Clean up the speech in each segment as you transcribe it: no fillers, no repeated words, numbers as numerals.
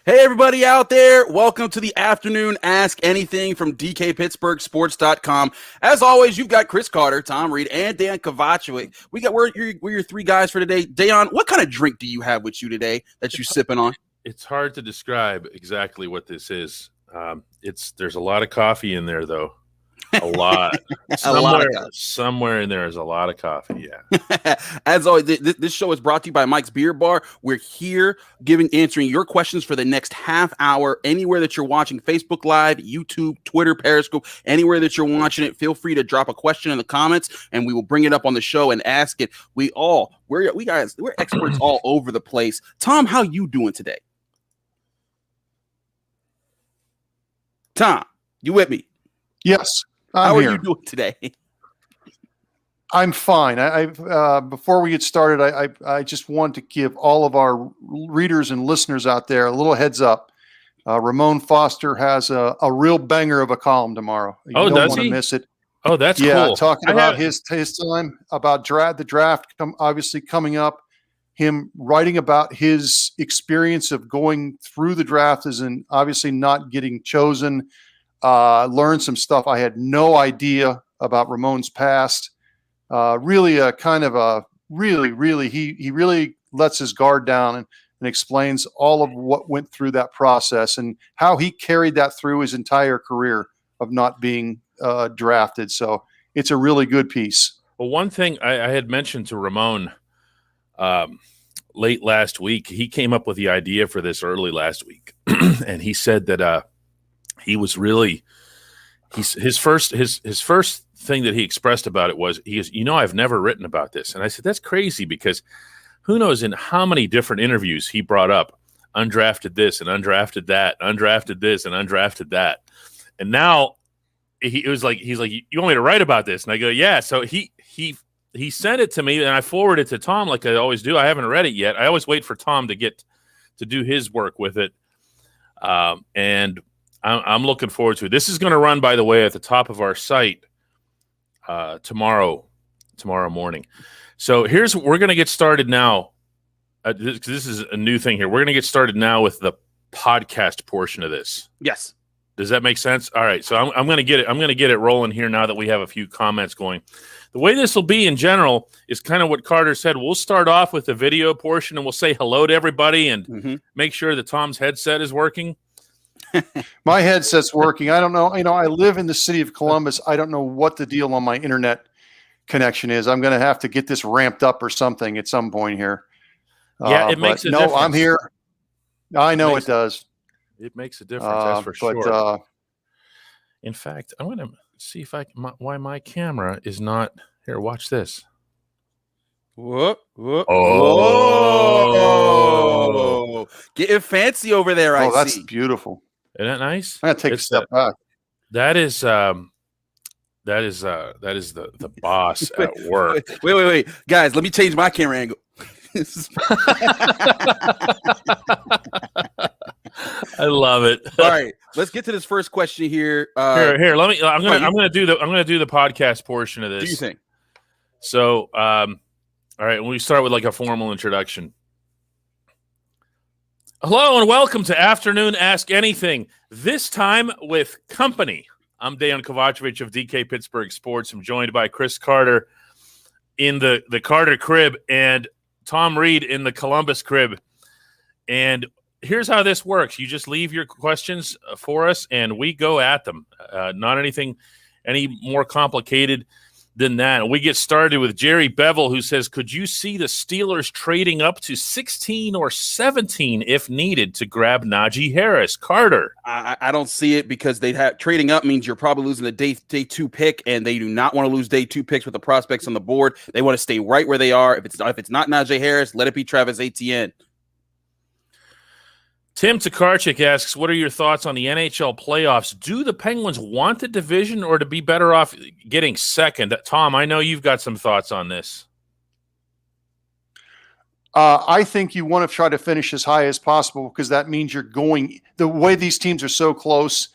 Hey, everybody out there. Welcome to the afternoon Ask Anything from DKPittsburghSports.com. As always, you've got Chris Carter, Tom Reed, and Dejan Kovacevic. We're your three guys for today. Dejan, what kind of drink do you have with you today that you're sipping on? It's hard to describe exactly what this is. There's a lot of coffee in there, though. A lot. Somewhere in there is a lot of coffee, yeah. As always, this show is brought to you by Mike's Beer Bar. We're here answering your questions for the next half hour. Anywhere that you're watching Facebook Live, YouTube, Twitter, Periscope, anywhere that you're watching it, feel free to drop a question in the comments, and we will bring it up on the show and ask it. We're experts all over the place. Tom, how you doing today? Tom, you with me? Yes. How are you doing today? I'm fine. Before we get started, I just want to give all of our readers and listeners out there a little heads up. Ramon Foster has a real banger of a column tomorrow. You don't want to miss it. Oh, that's cool. Talking about his time, about the draft obviously coming up, him writing about his experience of going through the draft and obviously not getting chosen. Learned some stuff I had no idea about Ramon's past. Really a kind of a really he really lets his guard down and explains all of what went through that process and how he carried that through his entire career of not being drafted. So it's a really good piece. Well, one thing I had mentioned to Ramon late last week, he came up with the idea for this early last week, and he said that he was really his first thing that he expressed about it was he goes, I've never written about this. And I said, that's crazy, because who knows in how many different interviews he brought up undrafted this and undrafted that, undrafted this and undrafted that. And now he's like, you want me to write about this? And I go, yeah. So he sent it to me and I forwarded it to Tom like I always do. I haven't read it yet. I always wait for Tom to get to do his work with it. And I'm looking forward to it. This is going to run, by the way, at the top of our site tomorrow morning. So we're going to get started now. This is a new thing here. We're going to get started now with the podcast portion of this. Yes. Does that make sense? All right. So I'm going to get it. I'm going to get it rolling here now that we have a few comments going. The way this will be in general is kind of what Carter said. We'll start off with the video portion and we'll say hello to everybody and make sure that Tom's headset is working. My headset's working. I don't know. I live in the city of Columbus. I don't know what the deal on my internet connection is. I'm going to have to get this ramped up or something at some point here. Yeah, it makes a difference. No, I'm here. I know it does. It makes a difference, that's for sure. In fact, I'm going to see if why my camera is not here. Watch this. Whoop, whoop. Oh, getting fancy over there. I see. That's beautiful. Isn't that nice? I gotta take a step back. That is the boss at work. Wait, guys, let me change my camera angle. I love it. All right, let's get to this first question here. Here. I'm gonna do the podcast portion of this. Do you think? So, all right, we start with like a formal introduction. Hello and welcome to Afternoon Ask Anything, this time with company. I'm Dejan Kovacevic of DK Pittsburgh Sports. I'm joined by Chris Carter in the Carter crib and Tom Reed in the Columbus crib. And here's how this works. You just leave your questions for us and we go at them. Not anything any more complicated than that. We get started with Jerry Bevel, who says, could you see the Steelers trading up to 16 or 17 if needed to grab Najee Harris? Carter. I don't see it because trading up means you're probably losing the day 2 pick, and they do not want to lose day 2 picks with the prospects on the board. They want to stay right where they are. If it's not Najee Harris, let it be Travis Etienne. Tim Tokarczyk asks, what are your thoughts on the NHL playoffs? Do the Penguins want the division or to be better off getting second? Tom, I know you've got some thoughts on this. I think you want to try to finish as high as possible because that means you're going – the way these teams are so close,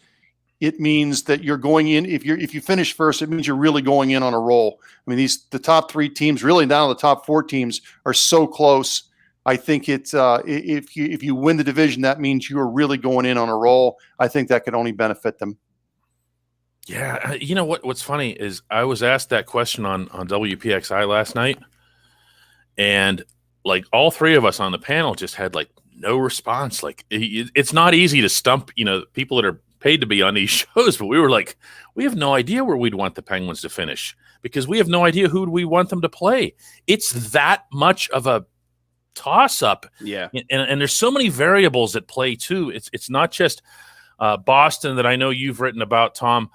it means that you're going in – if you finish first, it means you're really going in on a roll. I mean, the top 3 teams, really now the top 4 teams, are so close I think it's if you win the division, that means you're really going in on a roll. I think that could only benefit them. Yeah, you know what's funny is I was asked that question on WPXI last night, and like all three of us on the panel just had like no response. Like it's not easy to stump, people that are paid to be on these shows, but we were like, we have no idea where we'd want the Penguins to finish because we have no idea who we want them to play. It's that much of a toss-up. Yeah. And there's so many variables at play too. It's not just Boston that I know you've written about, Tom.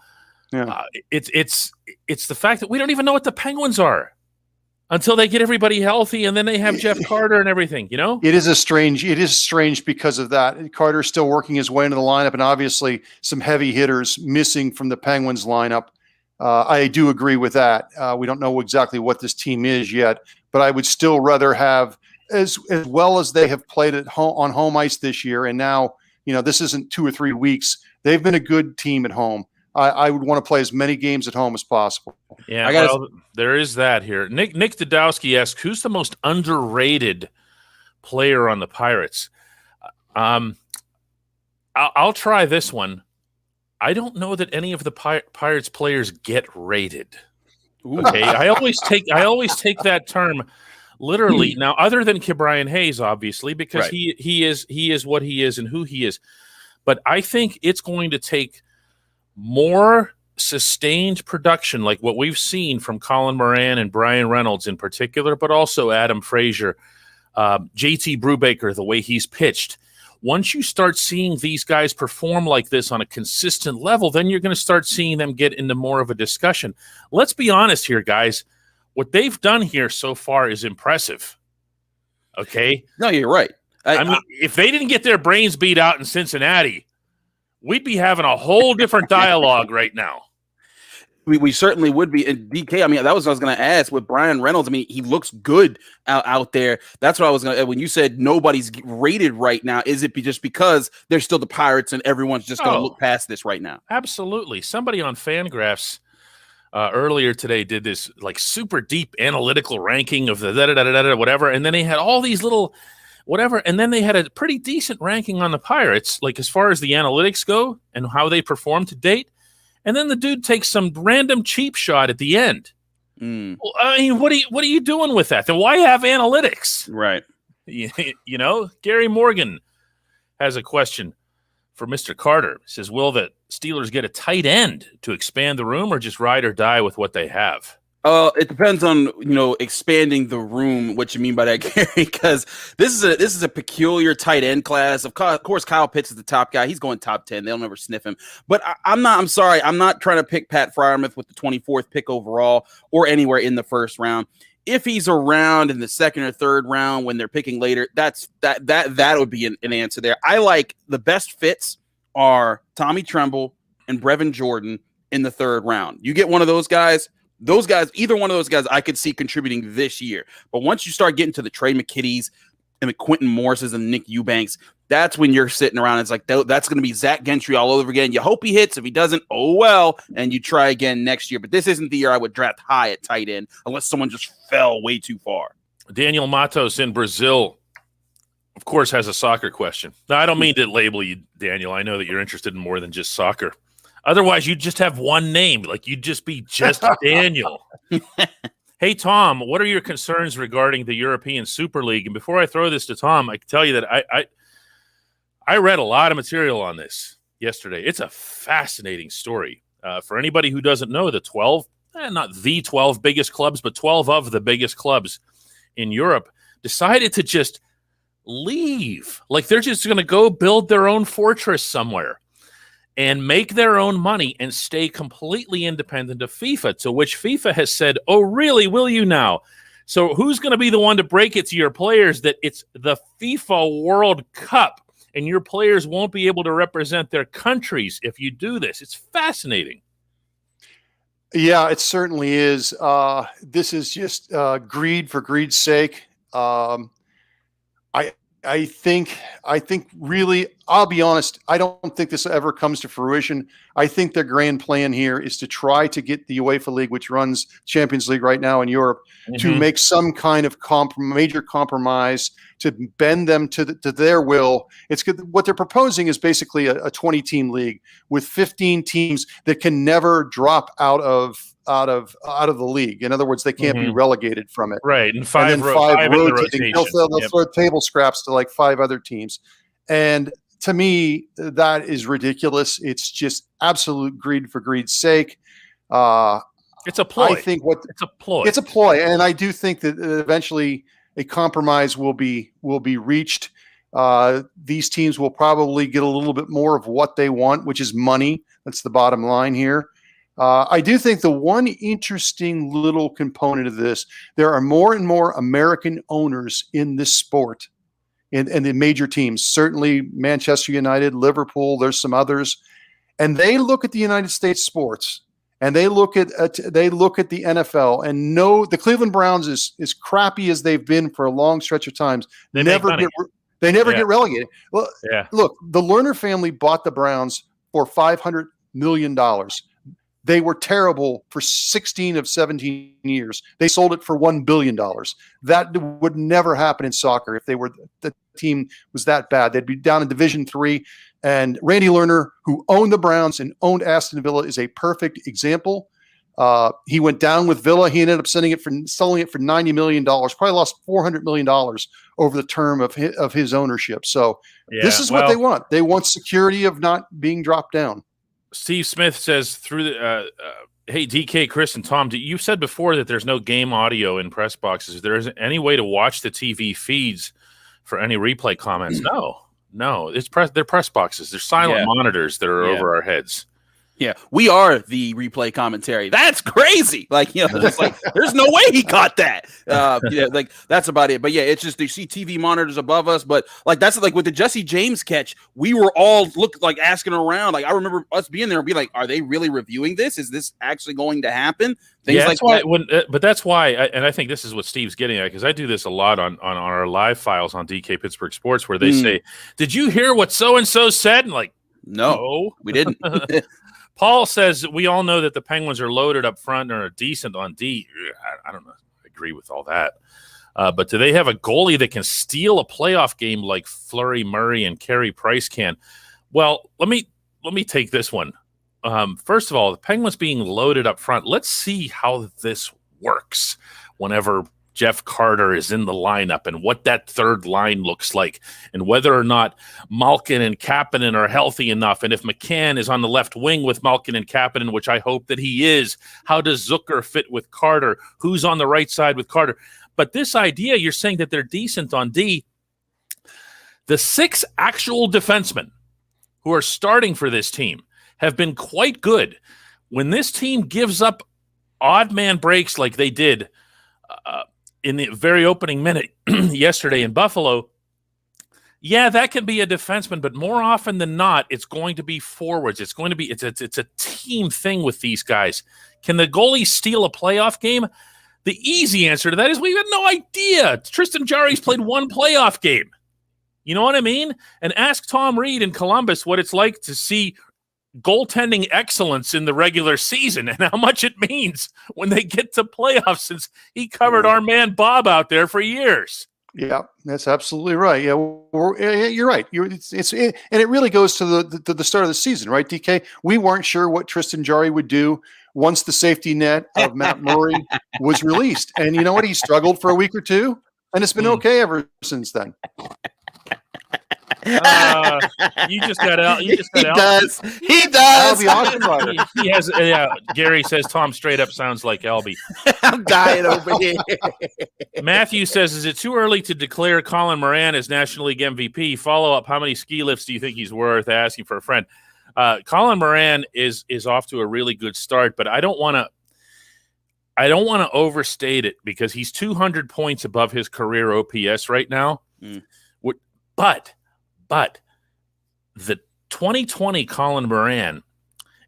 Yeah. It's the fact that we don't even know what the Penguins are until they get everybody healthy, and then they have Jeff Carter and everything, It is strange because of that. Carter's still working his way into the lineup, and obviously some heavy hitters missing from the Penguins lineup. I do agree with that. We don't know exactly what this team is yet, but I would still rather have, as well as they have played at home on home ice this year, and now this isn't 2 or 3 weeks. They've been a good team at home. I would want to play as many games at home as possible. Yeah, there is that here. Nick Dudowski asks, who's the most underrated player on the Pirates? I'll try this one. I don't know that any of the Pirates players get rated. Okay, I always take that term literally. Now, other than Brian Hayes, obviously, because right. he is what he is and who he is. But I think it's going to take more sustained production like what we've seen from Colin Moran and Brian Reynolds in particular, but also Adam Frazier, JT Brubaker, the way he's pitched. Once you start seeing these guys perform like this on a consistent level, then you're going to start seeing them get into more of a discussion. Let's be honest here, guys. What they've done here so far is impressive. Okay? No, you're right. I mean, if they didn't get their brains beat out in Cincinnati, we'd be having a whole different dialogue right now. We certainly would be. And DK, I mean, that was what I was going to ask with Brian Reynolds. I mean, he looks good out there. That's what I was going to, when you said nobody's rated right now, is it just because they're still the Pirates and everyone's just going to look past this right now? Absolutely. Somebody on Fangraphs earlier today did this like super deep analytical ranking of the whatever. And then they had all these little whatever. And then they had a pretty decent ranking on the Pirates, like as far as the analytics go and how they perform to date. And then the dude takes some random cheap shot at the end. Well, I mean, what are you doing with that? Then why have analytics? Right. Gary Morgan has a question for Mr. Carter. He says, will the Steelers get a tight end to expand the room or just ride or die with what they have? It depends on, expanding the room, what you mean by that, Gary, because this is a peculiar tight end class. Of course, Kyle Pitts is the top guy. He's going top 10. They'll never sniff him. But I'm sorry. I'm not trying to pick Pat Freiermuth with the 24th pick overall or anywhere in the first round. If he's around in the second or third round when they're picking later, that would be an answer there. I like the best fits are Tommy Tremble and Brevin Jordan in the third round. You get one of those guys, either one of those guys I could see contributing this year. But once you start getting to the Trey McKitties and the Quentin Morrises and Nick Eubanks, that's when you're sitting around. It's like, that's going to be Zach Gentry all over again. You hope he hits. If he doesn't, oh well, and you try again next year. But this isn't the year I would draft high at tight end unless someone just fell way too far. Daniel Matos in Brazil, of course, has a soccer question. Now, I don't mean to label you, Daniel. I know that you're interested in more than just soccer. Otherwise, you'd just have one name. Like, you'd just be just Daniel. Hey, Tom, what are your concerns regarding the European Super League? And before I throw this to Tom, I can tell you that I read a lot of material on this yesterday. It's a fascinating story. For anybody who doesn't know, the 12, not the 12 biggest clubs, but 12 of the biggest clubs in Europe decided to just leave. Like, they're just going to go build their own fortress somewhere and make their own money and stay completely independent of FIFA, to which FIFA has said, oh, really, will you now? So who's going to be the one to break it to your players that it's the FIFA World Cup and your players won't be able to represent their countries if you do this? It's fascinating. Yeah, it certainly is. This is just greed for greed's sake. I think really I'll be honest, I don't think this ever comes to fruition. I think their grand plan here is to try to get the UEFA League, which runs Champions League right now in Europe, to make some kind of major compromise to bend them to their will. It's good. What they're proposing is basically a 20-team league with 15 teams that can never drop out of the league. In other words, they can't be relegated from it. Right, and five rotating. They'll throw table scraps to like 5 other teams. And to me, that is ridiculous. It's just absolute greed for greed's sake. It's a ploy. I think it's a ploy. It's a ploy, and I do think that eventually a compromise will be reached. These teams will probably get a little bit more of what they want, which is money. That's the bottom line here. I do think the one interesting little component of this, there are more and more American owners in this sport, in the major teams. Certainly Manchester United, Liverpool, there's some others. And they look at the United States sports, and they look at the NFL and know the Cleveland Browns, as crappy as they've been for a long stretch of times, they never get relegated. Well, look, the Lerner family bought the Browns for $500 million. They were terrible for 16 of 17 years. They sold it for $1 billion. That would never happen in soccer if the team was that bad. They'd be down in Division III. And Randy Lerner, who owned the Browns and owned Aston Villa, is a perfect example. He went down with Villa. He ended up selling it for $90 million. Probably lost $400 million over the term of his ownership. So this is what they want. They want security of not being dropped down. Steve Smith says hey, DK, Chris, and Tom, you said before that there's no game audio in press boxes. There isn't any way to watch the TV feeds for any replay comments. No, they're press boxes. They're silent monitors that are over our heads. Yeah, we are the replay commentary. That's crazy. It's like there's no way he caught that. That's about it. But yeah, it's just you see TV monitors above us. But that's with the Jesse James catch, we were all asking around. I remember us being there and be like, "Are they really reviewing this? Is this actually going to happen?" That's why. But that's why, and I think this is what Steve's getting at, because I do this a lot on our live files on DK Pittsburgh Sports, where they say, "Did you hear what so and so said?" And no, we didn't. Paul says, we all know that the Penguins are loaded up front and are decent on D. I don't know. I agree with all that. But do they have a goalie that can steal a playoff game like Fleury Murray and Carey Price can? Well, let me take this one. First of all, the Penguins being loaded up front, let's see how this works whenever Jeff Carter is in the lineup and what that third line looks like and whether or not Malkin and Kapanen are healthy enough. And if McCann is on the left wing with Malkin and Kapanen, which I hope that he is, how does Zucker fit with Carter? Who's on the right side with Carter? But this idea, you're saying that they're decent on D. The 6 actual defensemen who are starting for this team have been quite good. When this team gives up odd man breaks like they did in the very opening minute yesterday in Buffalo, that can be a defenseman, but more often than not, it's going to be forwards. It's going to be it's a team thing with these guys. Can the goalie steal a playoff game? The easy answer to that is we have no idea. Tristan Jarry's played one playoff game. You know what I mean? And ask Tom Reed in Columbus what it's like to see goaltending excellence in the regular season and how much it means when they get to playoffs, since he covered our man Bob out there for years. Yeah, that's absolutely right. Yeah, you're right. And it really goes to the start of the season, right, DK? We weren't sure what Tristan Jarry would do once the safety net of Matt Murray was released. And you know what? He struggled for a week or two, and it's been okay ever since then. You just got out. He does. Albie he has. Gary says Tom straight up sounds like Albie. I'm dying over here. Matthew says, "Is it too early to declare Colin Moran as National League MVP?" Follow up: how many ski lifts do you think he's worth? Asking for a friend. Colin Moran is off to a really good start, but I don't want to overstate it, because he's 200 points above his career OPS right now. But the 2020 Colin Moran,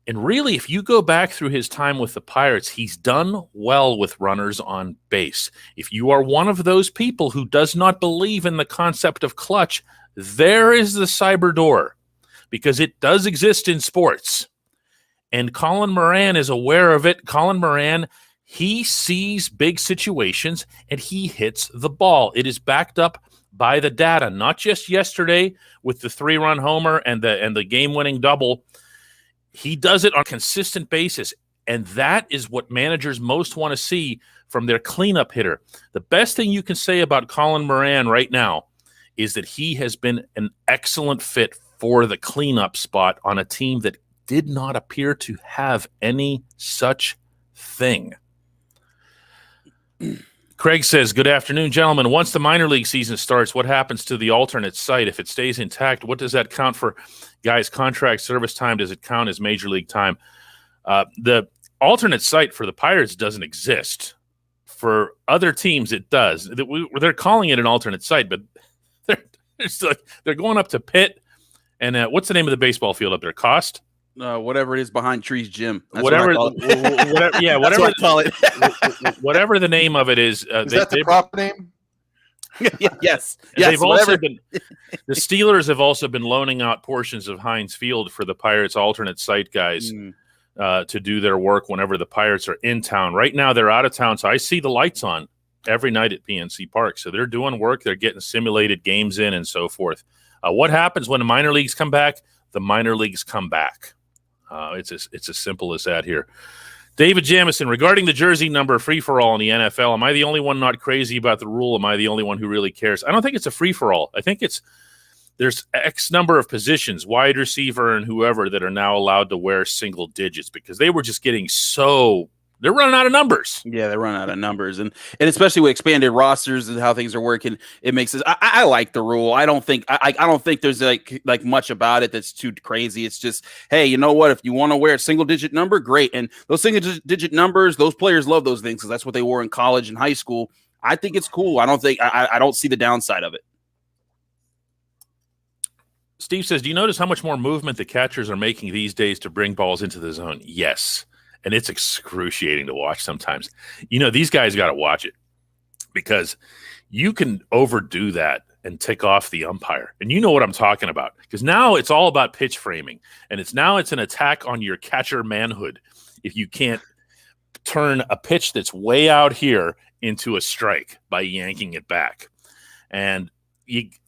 and really, if you go back through his time with the Pirates, he's done well with runners on base. If you are one of those people who does not believe in the concept of clutch, There is the cyber door, because it does exist in sports. And Colin Moran is aware of it. Colin Moran, he sees big situations and he hits the ball. It is backed up by the data, not just yesterday with the 3-run homer and the game-winning double. He does it on a consistent basis, and that is what managers most want to see from their cleanup hitter. The best thing you can say about Colin Moran right now is that he has been an excellent fit for the cleanup spot on a team that did not appear to have any such thing. Craig says, good afternoon, gentlemen. Once the minor league season starts, what happens to the alternate site? If it stays intact, what does that count for guys' contract service time? Does it count as major league time? The alternate site for the Pirates doesn't exist. For other teams, it does. They're calling it an alternate site, but they're going up to Pitt. And what's the name of the baseball field up there? Cost? Whatever it is behind Trees Gym. That's whatever, what I call it. whatever I call it. Whatever the name of it is. Is that the proper name? Yes. They've also been, the Steelers have also been loaning out portions of Heinz Field for the Pirates alternate site guys to do their work whenever the Pirates are in town. Right now they're out of town, so I see the lights on every night at PNC Park. So they're doing work. They're getting simulated games in and so forth. What happens when the minor leagues come back? The minor leagues come back. It's as simple as that here. David Jamison, regarding the jersey number free-for-all in the NFL, am I the only one not crazy about the rule? Am I the only one who really cares? I don't think it's a free-for-all. I think there's X number of positions, wide receiver and whoever, that are now allowed to wear single digits because they were just getting they're running out of numbers. Yeah, they're running out of numbers, and especially with expanded rosters and how things are working, it makes it. I like the rule. I don't think there's like much about it that's too crazy. It's just, hey, you know what? If you want to wear a single digit number, great. And those single digit numbers, those players love those things because that's what they wore in college and high school. I think it's cool. I don't see the downside of it. Steve says, do you notice how much more movement the catchers are making these days to bring balls into the zone? Yes. And it's excruciating to watch sometimes. These guys got to watch it because you can overdo that and tick off the umpire. And you know what I'm talking about because now it's all about pitch framing. And it's an attack on your catcher manhood if you can't turn a pitch that's way out here into a strike by yanking it back. And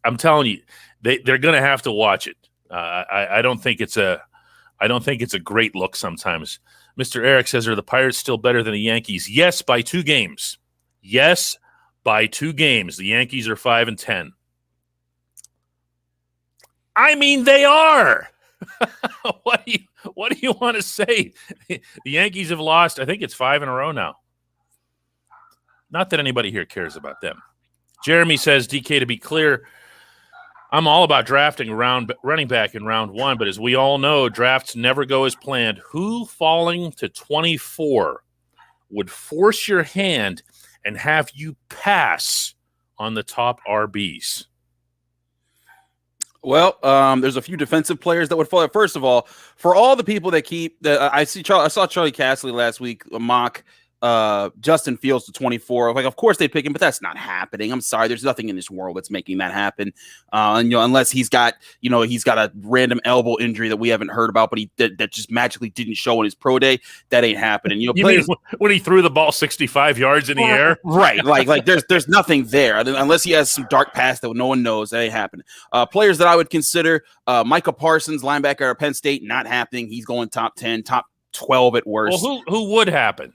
I'm telling you, they're going to have to watch it. I don't think it's a great look sometimes. Mr. Eric says, are the Pirates still better than the Yankees? Yes, by 2 games. Yes, by 2 games. The Yankees are 5-10. I mean, they are. What do you want to say? The Yankees have lost, I think it's 5 in a row now. Not that anybody here cares about them. Jeremy says, DK, to be clear, I'm all about drafting running back in round 1, but as we all know, drafts never go as planned. Who falling to 24 would force your hand and have you pass on the top RBs? Well, there's a few defensive players that would fall. First of all, for all the people that I saw Charlie Casserly last week mock Justin Fields to 24. Like, of course they pick him, but that's not happening. I'm sorry. There's nothing in this world that's making that happen. Unless he's got a random elbow injury that we haven't heard about, but that just magically didn't show in his pro day. That ain't happening. You mean when he threw the ball 65 yards in the air? Right. Like there's nothing there unless he has some dark past that no one knows. That ain't happening. Players that I would consider, Micah Parsons, linebacker at Penn State, not happening. He's going top 10, top 12 at worst. Well, who would happen?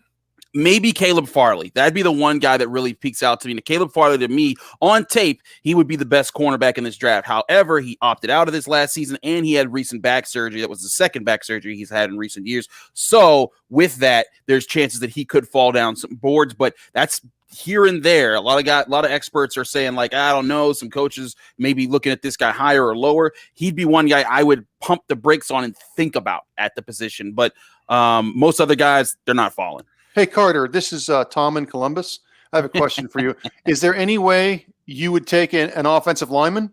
Maybe Caleb Farley. That'd be the one guy that really peeks out to me. And Caleb Farley, to me, on tape, he would be the best cornerback in this draft. However, he opted out of this last season, and he had recent back surgery. That was the second back surgery he's had in recent years. So with that, there's chances that he could fall down some boards, but that's here and there. A lot of experts are saying, like, I don't know, some coaches maybe looking at this guy higher or lower. He'd be one guy I would pump the brakes on and think about at the position. But most other guys, they're not falling. Hey, Carter, this is Tom in Columbus. I have a question for you. Is there any way you would take an offensive lineman?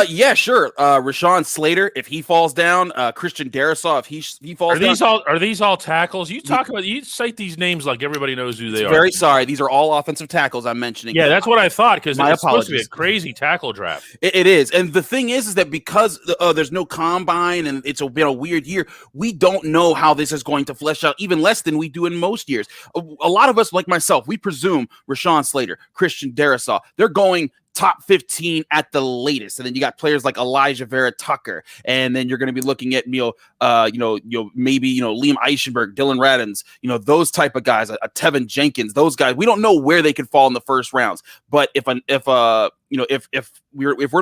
Yeah, sure. Rashawn Slater, if he falls down, Christian Darrisaw, if he falls down. Are these all tackles? You cite these names like everybody knows who they are. Very sorry. These are all offensive tackles I'm mentioning. Yeah, that's what I thought, because My it's supposed to be a apologies. crazy tackle draft. It is. And the thing is that because there's no combine and it's been a weird year, we don't know how this is going to flesh out, even less than we do in most years. A lot of us, like myself, we presume Rashawn Slater, Christian Darrisaw, they're going top 15 at the latest. And then you got players like Elijah Vera Tucker. And then you're going to be looking at, maybe Liam Eichenberg, Dylan Radins, those type of guys, Tevin Jenkins, those guys. We don't know where they could fall in the first rounds. But if we're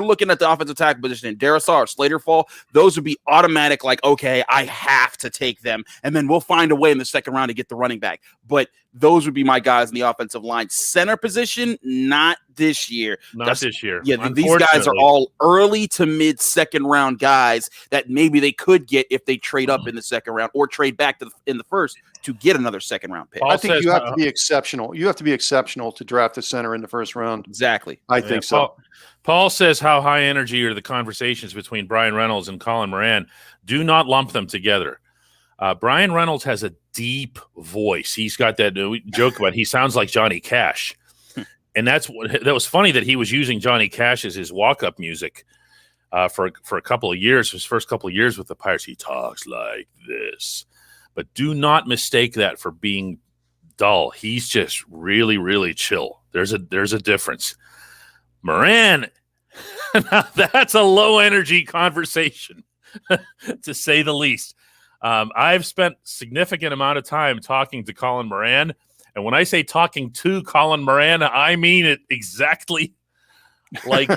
looking at the offensive tackle position and Darrisaw or Slater fall, those would be automatic, like, okay, I have to take them. And then we'll find a way in the second round to get the running back. But those would be my guys in the offensive line. Center position, not this year. This year. Yeah, these guys are all early to mid second round guys that maybe they could get if they trade up in the second round or trade back in the first to get another second round pick. I think you have to be exceptional. You have to be exceptional to draft a center in the first round. Exactly. I think so. Paul says, how high energy are the conversations between Brian Reynolds and Colin Moran? Do not lump them together. Brian Reynolds has a deep voice. He's got that we joke about. He sounds like Johnny Cash, and that was funny that he was using Johnny Cash as his walk-up music for a couple of years. His first couple of years with the Pirates, he talks like this. But do not mistake that for being dull. He's just really, really chill. There's a difference. Moran, that's a low energy conversation, to say the least. I've spent significant amount of time talking to Colin Moran, and when I say talking to Colin Moran, I mean it exactly like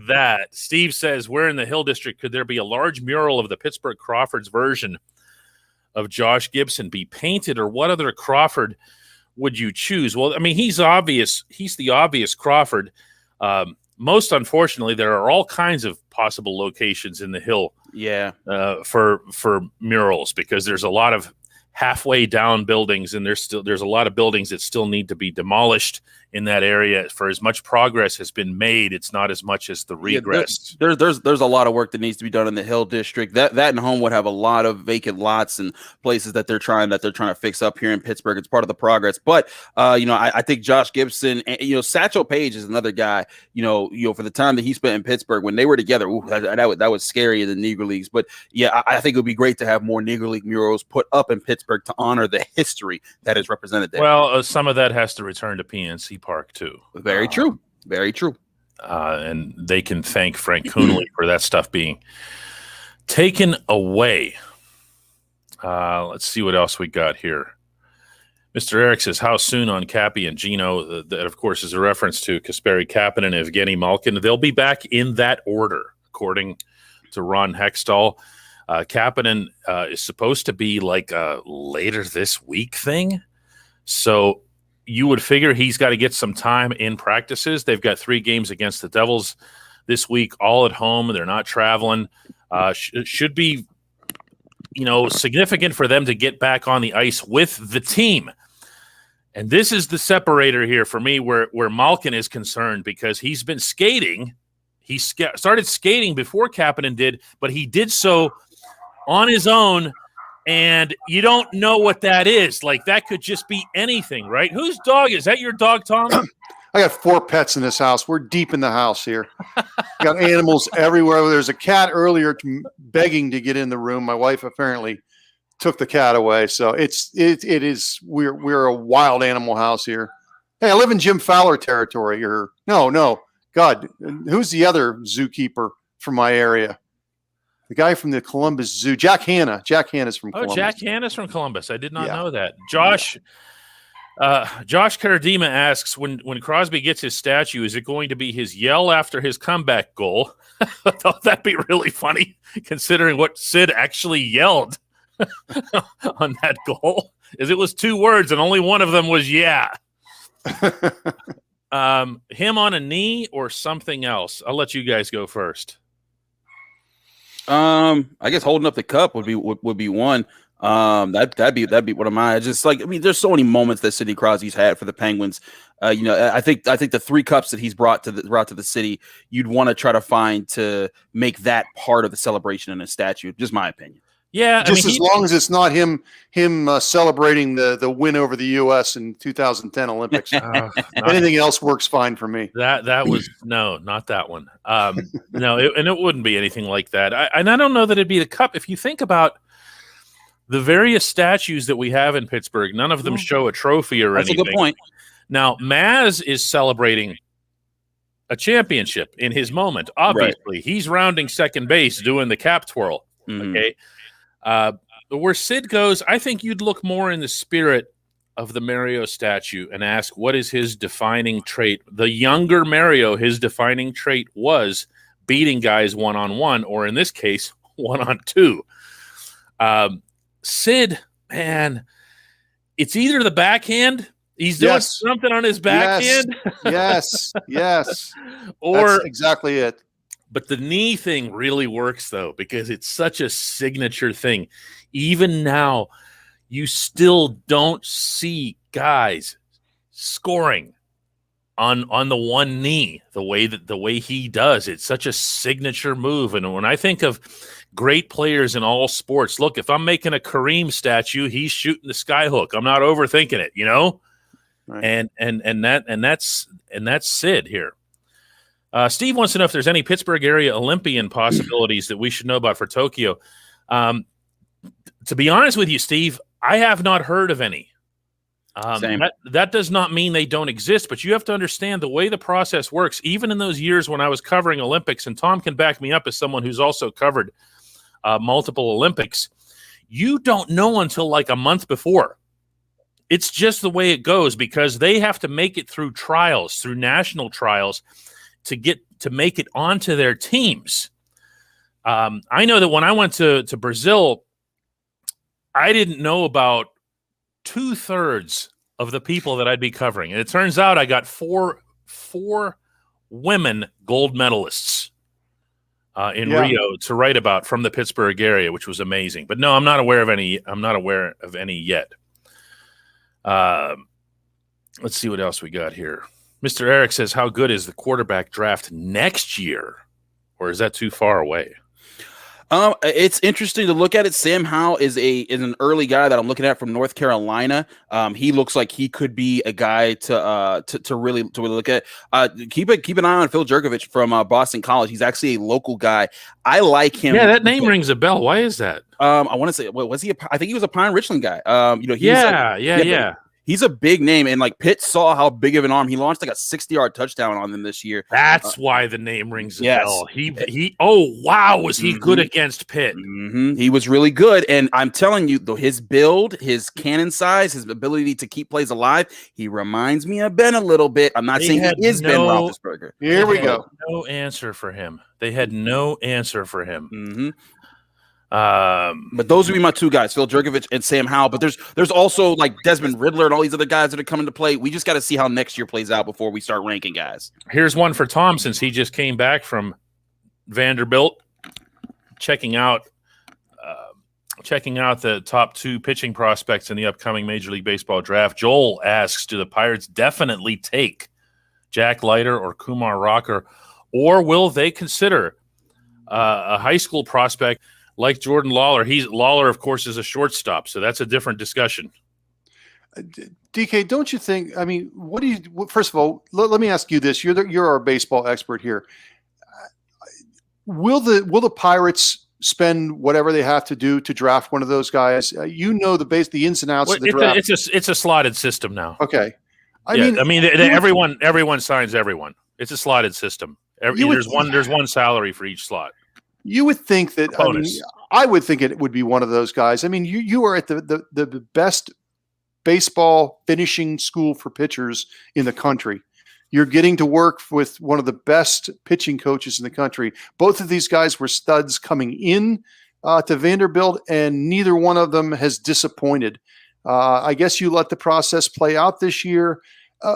that. Steve says, we're in the Hill District. Could there be a large mural of the Pittsburgh Crawfords version of Josh Gibson be painted, or what other Crawford would you choose? Well, I mean, he's obvious. He's the obvious Crawford. Most unfortunately, there are all kinds of possible locations in the Hill. Yeah. For murals, because there's a lot of halfway down buildings, and there's a lot of buildings that still need to be demolished in that area. For as much progress has been made, it's not as much as the regress. Yeah, there's a lot of work that needs to be done in the Hill District. That and Homewood have a lot of vacant lots and places that they're trying to fix up here in Pittsburgh. It's part of the progress. But I think Josh Gibson and Satchel Paige is another guy. For the time that he spent in Pittsburgh when they were together, that was scary in the Negro Leagues. But yeah, I think it would be great to have more Negro League murals put up in Pittsburgh to honor the history that is represented there. Well, some of that has to return to PNC Park too. Very true. Very true. And they can thank Frank Coonley for that stuff being taken away. Let's see what else we got here. Mr. Eric says, how soon on Cappy and Gino? That, of course, is a reference to Kasperi Kapanen and Evgeny Malkin. They'll be back in that order, according to Ron Hextall. Kapanen is supposed to be like a later this week thing. So you would figure he's got to get some time in practices. They've got 3 games against the Devils this week, all at home. They're not traveling. Should be, significant for them to get back on the ice with the team. And this is the separator here for me where Malkin is concerned, because he's been skating. He started skating before Kapanen did, but he did so on his own. And you don't know what that is. Like, that could just be anything, right? Whose dog is that? Your dog, Tom? I got 4 pets in this house. We're deep in the house here. Got animals everywhere. There's a cat earlier begging to get in the room. My wife apparently took the cat away. So it is we're a wild animal house here. Hey, I live in Jim Fowler territory here. No. God, who's the other zookeeper from my area? The guy from the Columbus Zoo, Jack Hanna. Jack Hanna's from Columbus. Oh, Jack Hanna's from Columbus. I did not know that. Josh Karadima asks, when Crosby gets his statue, is it going to be his yell after his comeback goal? I thought that'd be really funny, considering what Sid actually yelled on that goal. Is it was 2 words, and only one of them was yeah. Him on a knee or something else? I'll let you guys go first. I guess holding up the cup would be one. That'd be one of mine. Just like, I mean, there's so many moments that Sidney Crosby's had for the Penguins. I think the 3 cups that he's brought to the city, you'd want to try to find to make that part of the celebration in a statue. Just my opinion. Yeah, just as long as it's not him celebrating the win over the U.S. in 2010 Olympics. Anything else works fine for me. That was not that one. It wouldn't be anything like that. I don't know that it'd be the cup. If you think about the various statues that we have in Pittsburgh, none of them show a trophy or anything. That's a good point. Now, Maz is celebrating a championship in his moment. Obviously, he's rounding second base, doing the cap twirl. Mm-hmm. Okay. Where Sid goes, I think you'd look more in the spirit of the Mario statue and ask, what is his defining trait? The younger Mario, his defining trait was beating guys 1-on-1, or in this case, 1-on-2. Sid, man, it's either the backhand. He's doing something on his backhand. Yes. Or that's exactly it. But the knee thing really works, though, because it's such a signature thing. Even now, you still don't see guys scoring on the one knee the way he does. It's such a signature move. And when I think of great players in all sports, look, if I'm making a Kareem statue, he's shooting the skyhook. I'm not overthinking it, Right. And that's Sid here. Steve wants to know if there's any Pittsburgh area Olympian possibilities that we should know about for Tokyo. To be honest with you, Steve, I have not heard of any. That does not mean they don't exist, but you have to understand the way the process works. Even in those years when I was covering Olympics, and Tom can back me up as someone who's also covered multiple Olympics, you don't know until like a month before. It's just the way it goes because they have to make it through trials, through national trials, to make it onto their teams. I know that when I went to Brazil, I didn't know about 2/3 of the people that I'd be covering. And it turns out I got four women gold medalists in Rio to write about from the Pittsburgh area, which was amazing. But no, I'm not aware of any. I'm not aware of any yet. Let's see what else we got here. Mr. Eric says, how good is the quarterback draft next year? Or is that too far away? It's interesting to look at it. Sam Howell is an early guy that I'm looking at from North Carolina. He looks like he could be a guy to really look at. Keep an eye on Phil Jurkovich from Boston College. He's actually a local guy. I like him. Yeah, that name rings a bell. Why is that? I want to say, was he? I think he was a Pine Richland guy. Yeah. He's a big name, and like Pitt saw how big of an arm he launched, like a 60-yard touchdown on them this year. That's why the name rings a bell. Was he good against Pitt? Mm-hmm. He was really good, and I'm telling you, though, his build, his cannon size, his ability to keep plays alive, he reminds me of Ben a little bit. I'm not saying he is Ben Roethlisberger. Here we go. No answer for him. They had no answer for him. Mm-hmm. But those would be my two guys, Phil Jurkovich and Sam Howell. But there's also like Desmond Riddler and all these other guys that are coming to play. We just got to see how next year plays out before we start ranking guys. Here's one for Tom, since he just came back from Vanderbilt, checking out the top 2 pitching prospects in the upcoming Major League Baseball draft. Joel asks, do the Pirates definitely take Jack Leiter or Kumar Rocker, or will they consider a high school prospect like Jordan Lawler? Lawler, of course, is a shortstop, so that's a different discussion. DK, don't you think? I mean, first of all, let me ask you this: you're our baseball expert here. Will the Pirates spend whatever they have to do to draft one of those guys? The ins and outs of the draft. It's a slotted system now. Okay, everyone signs everyone. It's a slotted system. There's one salary for each slot. You would think that. I would think it would be one of those guys. I mean, you are at the best baseball finishing school for pitchers in the country. You're getting to work with one of the best pitching coaches in the country. Both of these guys were studs coming in to Vanderbilt, and neither one of them has disappointed. I guess you let the process play out this year.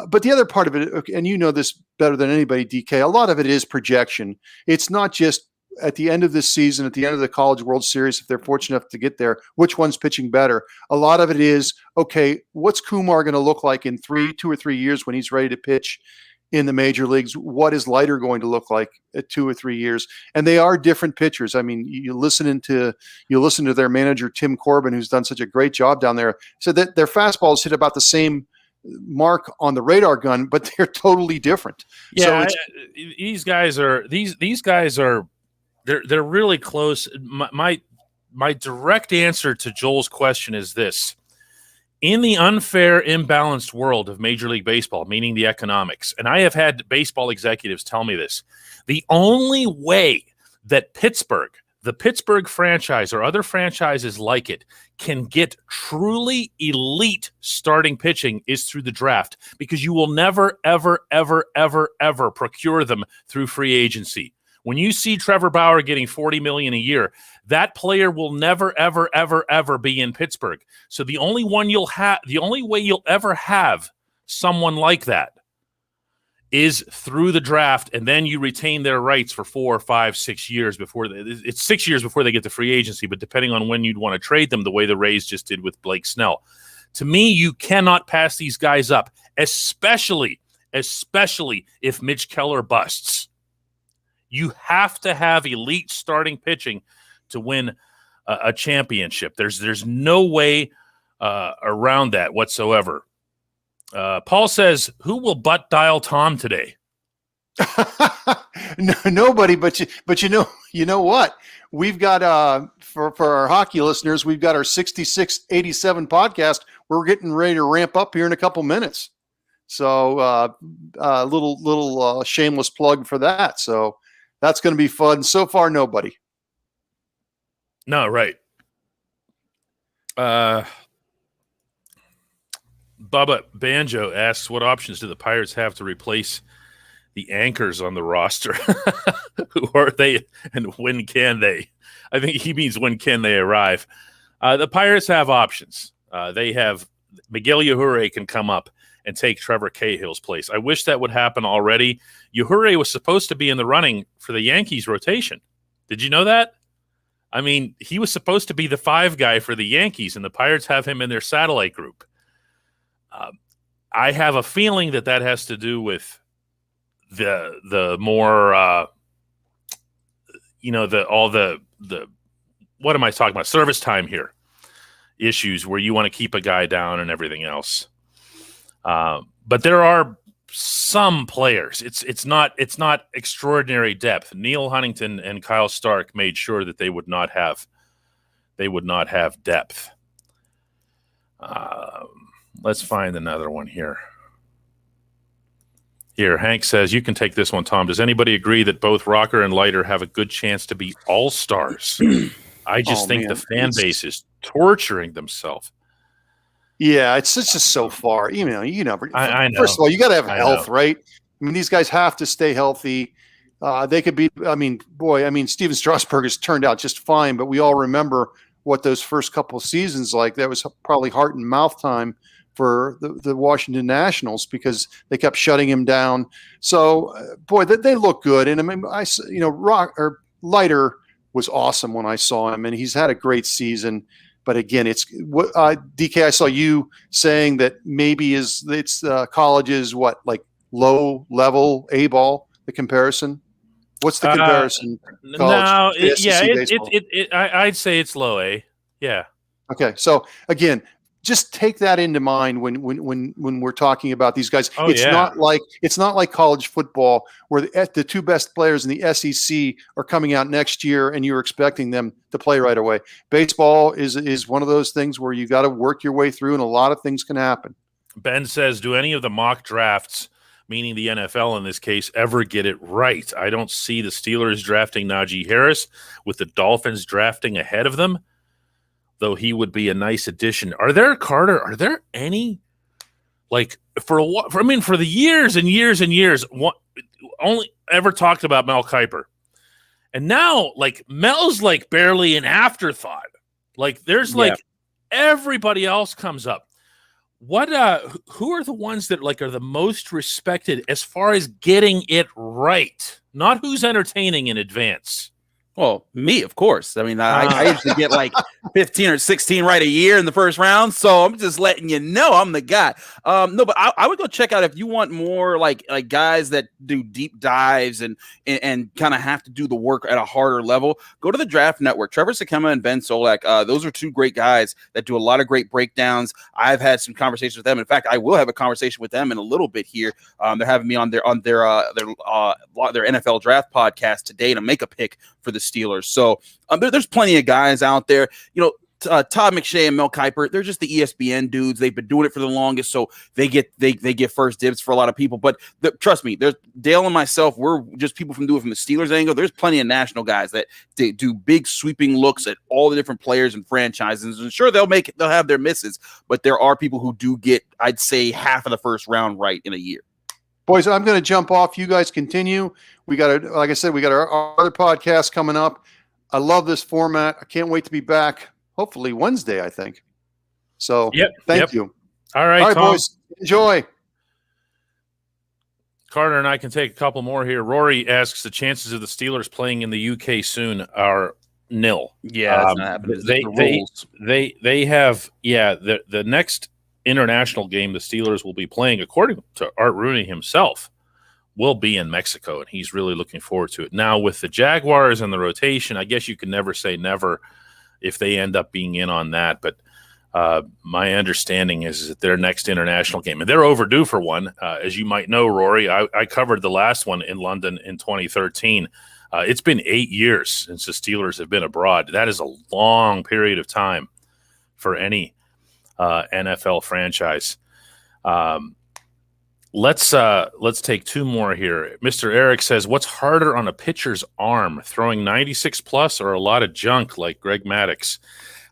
But the other part of it, and you know this better than anybody, DK, a lot of it is projection. It's not just at the end of this season, at the end of the College World Series, if they're fortunate enough to get there, which one's pitching better? A lot of it is, okay, what's Kumar going to look like in 2 or 3 years when he's ready to pitch in the major leagues? What is Leiter going to look like at 2 or 3 years? And they are different pitchers. I mean, you listen to their manager, Tim Corbin, who's done such a great job down there, said that their fastballs hit about the same mark on the radar gun, but they're totally different. Yeah, so these guys are they're really close. My direct answer to Joel's question is this: in the unfair, imbalanced world of Major League Baseball, meaning the economics, and I have had baseball executives tell me this, the only way that the Pittsburgh franchise or other franchises like it can get truly elite starting pitching is through the draft, because you will never, ever, ever, ever, ever procure them through free agency. When you see Trevor Bauer getting $40 million a year, that player will never, ever, ever, ever be in Pittsburgh. So the only way you'll ever have someone like that is through the draft, and then you retain their rights for 4, 5, 6 years before it's 6 years before they get to free agency. But depending on when you'd want to trade them, the way the Rays just did with Blake Snell, to me, you cannot pass these guys up, especially if Mitch Keller busts. You have to have elite starting pitching to win a championship. There's no way around that whatsoever. Paul says, who will butt dial Tom today? No, nobody, but you know what? We've got for our hockey listeners, we've got our 6687 podcast. We're getting ready to ramp up here in a couple minutes. So little shameless plug for that. So that's going to be fun. So far, nobody. No, right. Bubba Banjo asks, what options do the Pirates have to replace the anchors on the roster? Who are they and when can they? I think he means when can they arrive. The Pirates have options. They have Miguel Yajure can come up and take Trevor Cahill's place. I wish that would happen already. Yajure was supposed to be in the running for the Yankees rotation. Did you know that? I mean, he was supposed to be the 5 guy for the Yankees, and the Pirates have him in their satellite group. I have a feeling that has to do with the more what am I talking about? Service time here issues where you want to keep a guy down and everything else. But there are some players. It's not extraordinary depth. Neil Huntington and Kyle Stark made sure that they would not have depth. Let's find another one here. Here, Hank says, you can take this one, Tom. Does anybody agree that both Rocker and Leiter have a good chance to be all-stars? I just think the fan base is torturing themselves. Yeah, it's just so far. You know. I know. First of all, you got to have health, right? I mean, these guys have to stay healthy. They could be. Steven Strasburg has turned out just fine, but we all remember what those first couple of seasons like. That was probably heart and mouth time for the Washington Nationals because they kept shutting him down. So, they look good. And I mean, Leiter was awesome when I saw him, and he's had a great season. But again, it's what DK. I saw you saying that maybe it's college's like low level A ball. The comparison. What's the comparison? I'd say it's low A. Yeah. Okay, so again, just take that into mind when we're talking about these guys. Not like college football where the 2 best players in the SEC are coming out next year and you're expecting them to play right away. Baseball is one of those things where you got to work your way through, and a lot of things can happen. Ben says, do any of the mock drafts, meaning the NFL in this case, ever get it right? I don't see the Steelers drafting Najee Harris with the Dolphins drafting ahead of them, though he would be a nice addition. Are there any, like, for the years and years and years, only ever talked about Mel Kiper. And now, like, Mel's like barely an afterthought. Like, there's everybody else comes up. What who are the ones that like are the most respected as far as getting it right? Not who's entertaining in advance. Well, me, of course. I mean, I usually get like 15 or 16 right a year in the first round. So I'm just letting you know I'm the guy. No, but I would go check out if you want more like guys that do deep dives and kind of have to do the work at a harder level. Go to the Draft Network. Trevor Sakema and Ben Solak. Those are two great guys that do a lot of great breakdowns. I've had some conversations with them. In fact, I will have a conversation with them in a little bit here. They're having me on their NFL draft podcast today to make a pick for the Steelers. So there's plenty of guys out there. Todd McShay and Mel Kiper, they're just the ESPN dudes. They've been doing it for the longest, so they get first dibs for a lot of people. But trust me, there's Dale and myself. We're just people from the Steelers angle. There's plenty of national guys that do big sweeping looks at all the different players and franchises. And sure, they'll have their misses, but there are people who do get, I'd say, half of the first round right in a year. Boys, I'm going to jump off. You guys continue. We got like I said, we got our other podcast coming up. I love this format. I can't wait to be back. Hopefully Wednesday, I think. So thank you. All right, Tom. Boys. Enjoy. Carter and I can take a couple more here. Rory asks, the chances of the Steelers playing in the UK soon are nil. Yeah, that's not happening. They have the next international game the Steelers will be playing, according to Art Rooney himself, will be in Mexico, and he's really looking forward to it. Now, with the Jaguars and the rotation, I guess you can never say never if they end up being in on that, but my understanding is that their next international game, and they're overdue for one, as you might know, Rory, I covered the last one in London in 2013. It's been 8 years since the Steelers have been abroad. That is a long period of time for any NFL franchise. Let's take two more here. Mr. Eric says, what's harder on a pitcher's arm, throwing 96 plus or a lot of junk like Greg Maddux?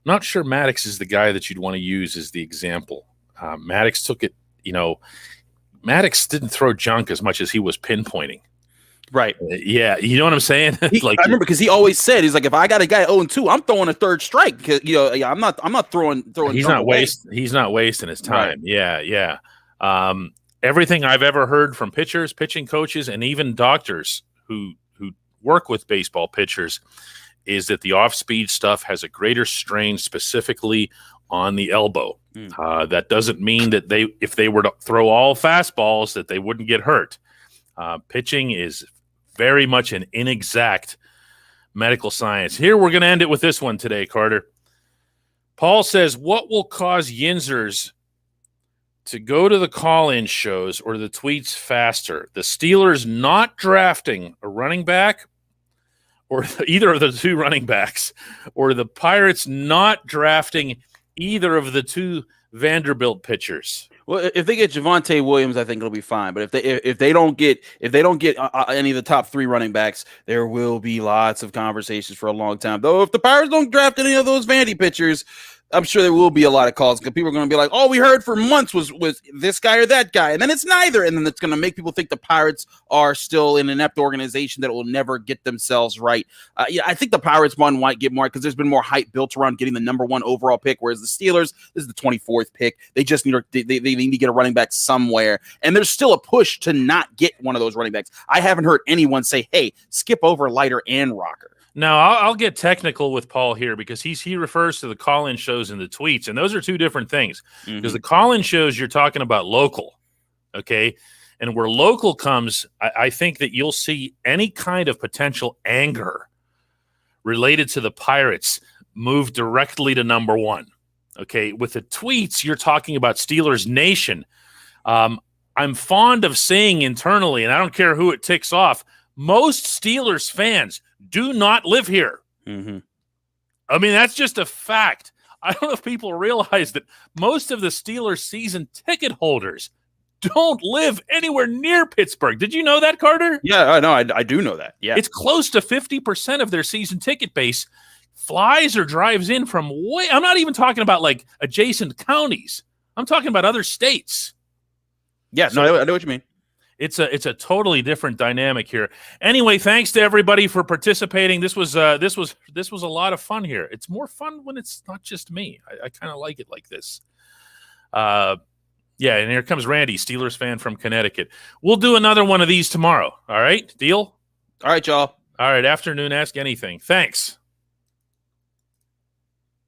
I'm not sure Maddux is the guy that you'd want to use as the example. Maddux took it, Maddux didn't throw junk as much as he was pinpointing. Right. Yeah. You know what I'm saying? I remember because he always said, he's like, if I got a guy 0-2, I'm throwing a third strike because I'm not throwing. He's not wasting his time. Right. Yeah. Everything I've ever heard from pitchers, pitching coaches, and even doctors who work with baseball pitchers is that the off-speed stuff has a greater strain specifically on the elbow. That doesn't mean that if they were to throw all fastballs that they wouldn't get hurt. Pitching is very much an inexact medical science. Here, we're going to end it with this one today, Carter. Paul says, what will cause Yinzers to go to the call-in shows or the tweets faster? The Steelers not drafting a running back, or either of the two running backs, or the Pirates not drafting either of the two Vanderbilt pitchers? Well, if they get Javonte Williams, I think it'll be fine. But if they don't get any of the top three running backs, there will be lots of conversations for a long time. Though, if the Pirates don't draft any of those Vandy pitchers, I'm sure there will be a lot of calls because people are going to be like, all we heard for months was this guy or that guy. And then it's neither. And then it's going to make people think the Pirates are still an inept organization that will never get themselves right. I think the Pirates might get more because there's been more hype built around getting the number one overall pick, whereas the Steelers, this is the 24th pick. They just need to get a running back somewhere. And there's still a push to not get one of those running backs. I haven't heard anyone say, hey, skip over Leiter and Rocker. Now, I'll get technical with Paul here because he refers to the call-in shows and the tweets, and those are two different things. Because the call-in shows, you're talking about local, okay? And where local comes, I think that you'll see any kind of potential anger related to the Pirates move directly to number one, okay? With the tweets, you're talking about Steelers Nation. I'm fond of saying internally, and I don't care who it ticks off, most Steelers fans do not live here. I mean, that's just a fact. I don't know if people realize that most of the Steelers season ticket holders don't live anywhere near Pittsburgh. Did you know that, Carter? Yeah, I know. I do know that. Yeah. It's close to 50% of their season ticket base flies or drives in from I'm not even talking about like adjacent counties. I'm talking about other states. Yeah, so, I know what you mean. It's a totally different dynamic here. Anyway, thanks to everybody for participating. This was a lot of fun here. It's more fun when it's not just me. I kind of like it like this. Yeah, and here comes Randy, Steelers fan from Connecticut. We'll do another one of these tomorrow. All right, deal? All right, y'all. All right, afternoon. Ask anything. Thanks.